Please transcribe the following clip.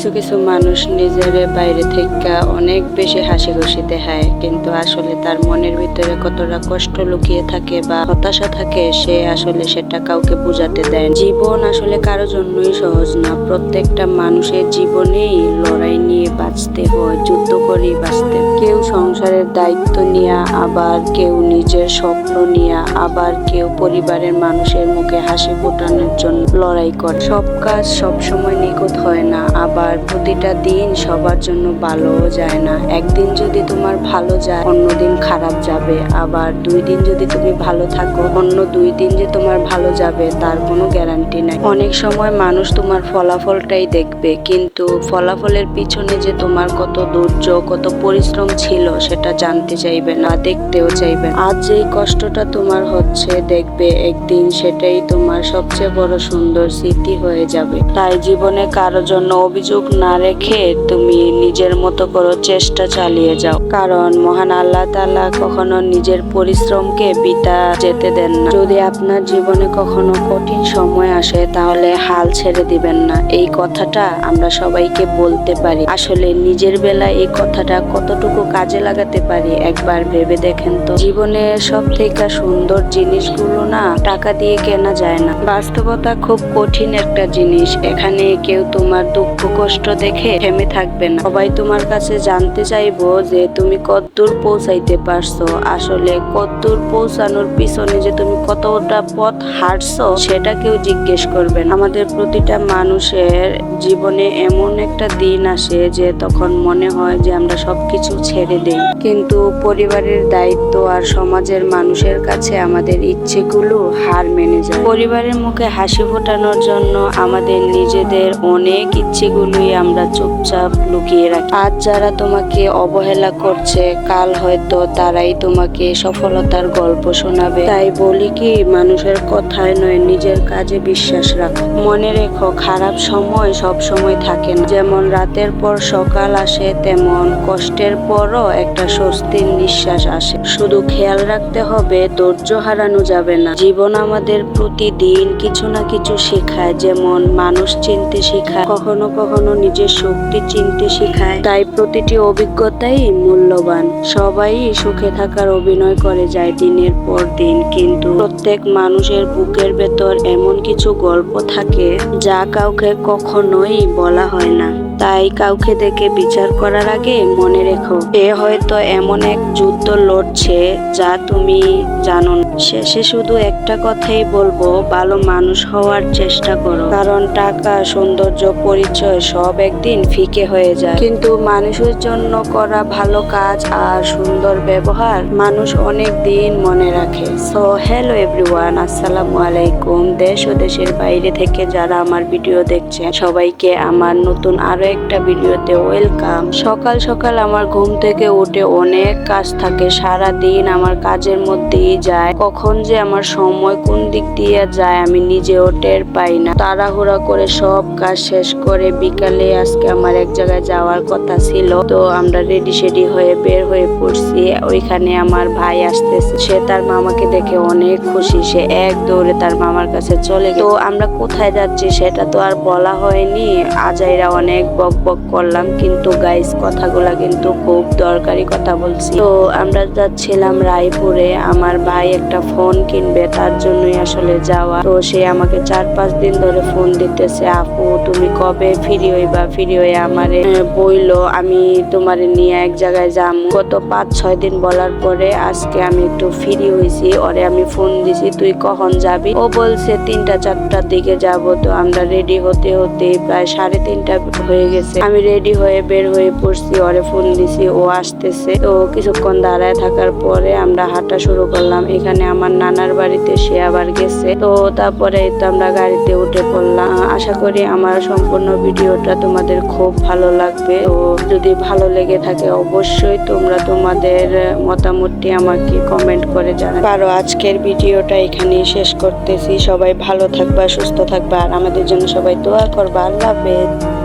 কিছু কিছু মানুষ নিজের বাইরে থেকে অনেক বেশি হাসি খুশি দেখায়, কিন্তু আসলে তার মনের ভিতরে কতটা কষ্ট লুকিয়ে থাকে বা হতাশা থাকে সে আসলে সেটা কাউকে বোঝাতে দেয়। জীবন আসলে কারো জন্যই সহজ না। প্রত্যেকটা মানুষের জীবনেই লড়াই নিয়ে বাঁচতে হয়, যুদ্ধ করেই বাঁচতে। কেউ সংসারের দায়িত্ব নিয়ে, আবার কেউ নিজের স্বপ্ন নিয়ে, আবার কেউ পরিবারের মানুষের মুখে হাসি ফোটানোর জন্য লড়াই করে। সব কাজ সবসময় নিখুঁত হয় না, আবার প্রতিটা দিন সবার জন্য ভালোও যায় না। একদিন যদি তোমার ভালো যায় অন্যদিন খারাপ যাবে, আবার 2 দিন যদি তুমি ভালো থাকো অন্য 2 দিন যে তোমার ভালো যাবে তার কোনো গ্যারান্টি নাই। অনেক সময় মানুষ তোমার ফলাফলটাই দেখবে, কিন্তু ফলাফলের পিছনে যে তোমার কত ধৈর্য কত পরিশ্রম ছিল সেটা জানতে চাইবে না, দেখতেও চাইবে না। আজ যেই কষ্টটা তোমার হচ্ছে দেখবে একদিন সেটাই তোমার সবচেয়ে বড় সুন্দর স্মৃতি হয়ে যাবে। তাই জীবনে কারো জন্য অভিযোগ না রেখে তুমি নিজের মতো করে চেষ্টা চালিয়ে যাও, কারণ মহান আল্লাহ তাআলা কখনো নিজের পরিশ্রমকে বৃথা যেতে দেন না। যদি আপনার জীবনে কখনো কঠিন সময় আসে তাহলে হাল ছেড়ে দিবেন না। এই কথাটা আমরা সবাইকে বলতে পারি, আসলে নিজের বেলায় এই কথাটা কতটুকু কাজে লাগাতে পারি একবার ভেবে দেখেন তো। জীবনের সব থেকে সুন্দর জিনিসগুলো না টাকা দিয়ে কেনা যায় না। বাস্তবতা খুব কঠিন একটা জিনিস। এখানে কেউ তোমার দুঃখ কষ্ট দেখে থেমে থাকবে না। সবাই তোমার কাছে জানতে চাইবো যে তুমি কতদূর পৌঁছাইতে পারছো। আসলে কতদূর পৌঁছানোর পিছনে যে তুমি কতটা পথ হাঁটছো সেটা কেউ জিজ্ঞেস করবে না। আমাদের প্রতিটা মানুষের জীবনে এমন একটা দিন আসে যে তখন মনে হয় যে আমরা সবকিছু ছেড়ে দেই, কিন্তু পরিবারের দায়িত্ব আর সমাজের মানুষের কাছে আমাদের ইচ্ছেগুলো হার মেনে যায়। পরিবারের মুখে হাসি ফোটানোর জন্য আমাদের নিজেদের অনেক ইচ্ছেগুলোই আমরা চুপচাপ লুকিয়ে রাখি। আজ যারা তোমাকে অবহেলা করছে কাল হয়তো তারাই তোমাকে সফলতার গল্প শোনাবে। তাই বলি কি, মানুষের কথায় নয় নিজের কাজে বিশ্বাস রাখো। মনে রেখো, খারাপ সময় সব সময় থাকে না। যেমন রাতের পর সকাল আসে তেমন কষ্টের পরও একটা স্বস্তির নিঃশ্বাস আসে। শুধু খেয়াল রাখতে হবে ধৈর্য হারানো যাবে না। জীবন আমাদের প্রতিদিন কিছু না কিছু শেখায়, যেমন মানুষ চিনতে শেখায়, কখনো কখনো নিজের শক্তি চিনতে শেখায়। তাই প্রতিটি অভিজ্ঞতাই মূল্যবান। সবাই সুখে থাকার অভিনয় করে যায় দিনের পর দিন, কিন্তু প্রত্যেক মানুষের বুকের ভেতর এমন কিছু গল্প থাকে যা কাউকে কখনোই বলা হয় না। তাই কাউকে দেখে বিচার করার আগে মনে রেখো এ হয়তো এমন এক যুদ্ধ লড়ছে যা তুমি জানো না। শেষে শুধু একটা কথাই বলবো, ভালো মানুষ হওয়ার চেষ্টা করো, কারণ টাকা সৌন্দর্য পরিচয় সব একদিন ফিকে হয়ে যায়, কিন্তু মানুষের জন্য করা ভালো কাজ আর সুন্দর ব্যবহার মানুষ অনেক দিন মনে রাখে। সো হ্যালো এভরিওয়ান, আসসালামু আলাইকুম। দেশ ও দেশের বাইরে থেকে যারা আমার ভিডিও দেখছেন সবাইকে আমার নতুন আরো একটা ভিডিওতে ওয়েলকাম। সকাল সকাল আমার ঘুম থেকে উঠে অনেক কাজ থাকে, সারা দিন আমার কাজের মধ্যেই যায়। কখন যে আমার সময় কোন দিক দিয়ে যায় আমি নিজেও টের পাই না। তাড়াহুড়া করে সব কাজ শেষ করে বিকালে আজকে আমার এক জায়গায় যাওয়ার কথা ছিল, তো আমরা রেডি সেডি হয়ে বের হয়ে পড়ছি। ওইখানে আমার ভাই আসতেছে, সে তার মামাকে দেখে অনেক খুশি, সে এক দৌড়ে তার মামার কাছে চলে গেল। তো আমরা কোথায় যাচ্ছি সেটা তো আর বলা হয়নি, আজাইরা অনেক বক বক করলাম, কিন্তু গাইস কথাগুলা কিন্তু খুব দরকারি কথা বলছি। তো আমরা যাচ্ছিলাম রায়পুরে, আমার ভাই একটা ফোন কিনবে তার জন্যই আসলে যাওয়া। তো সে আমাকে 4-5 দিন ধরে ফোন দিতেছে, আপু তুমি কবে ফ্রি হইবা, ফ্রি হয়ে আমারে বইলো আমি তোমারে নিয়ে এক জায়গায় যাম। গত 5-6 দিন বলার পরে আজকে আমি একটু ফ্রি হয়েছি, ওরে আমি ফোন দিছি তুই কখন যাবি, ও বলছে 3টা-4টার দিকে যাব। তো আমরা রেডি হতে হতে প্রায় 3:30 হয়ে গেছে। আমি রেডি হয়ে বের হয়ে পড়ছি, ওরে ফোন দিছি, ও আসতেছে। তো কিছুক্ষণ দাঁড়ায় থাকার পরে আমরা হাঁটা শুরু করলাম। এখানে আমার নানার বাড়িতে সে আবার গেছে। তো তারপরে তো আমরা গাড়িতে উঠে পড়লাম। আশা করি আমার সম্পূর্ণ ভিডিওটা তোমাদের খুব ভালো লাগবে। তো যদি ভালো লেগে থাকে অবশ্যই তোমরা তোমাদের মতামতটি আমাকে কমেন্ট করে জানাতে পারো। আজকের ভিডিওটা এখানেই শেষ করতেছি। সবাই ভালো থাকবা, সুস্থ থাকবা, আর আমাদের জন্য সবাই দোয়া করবা। আল্লাহ হাফেজ।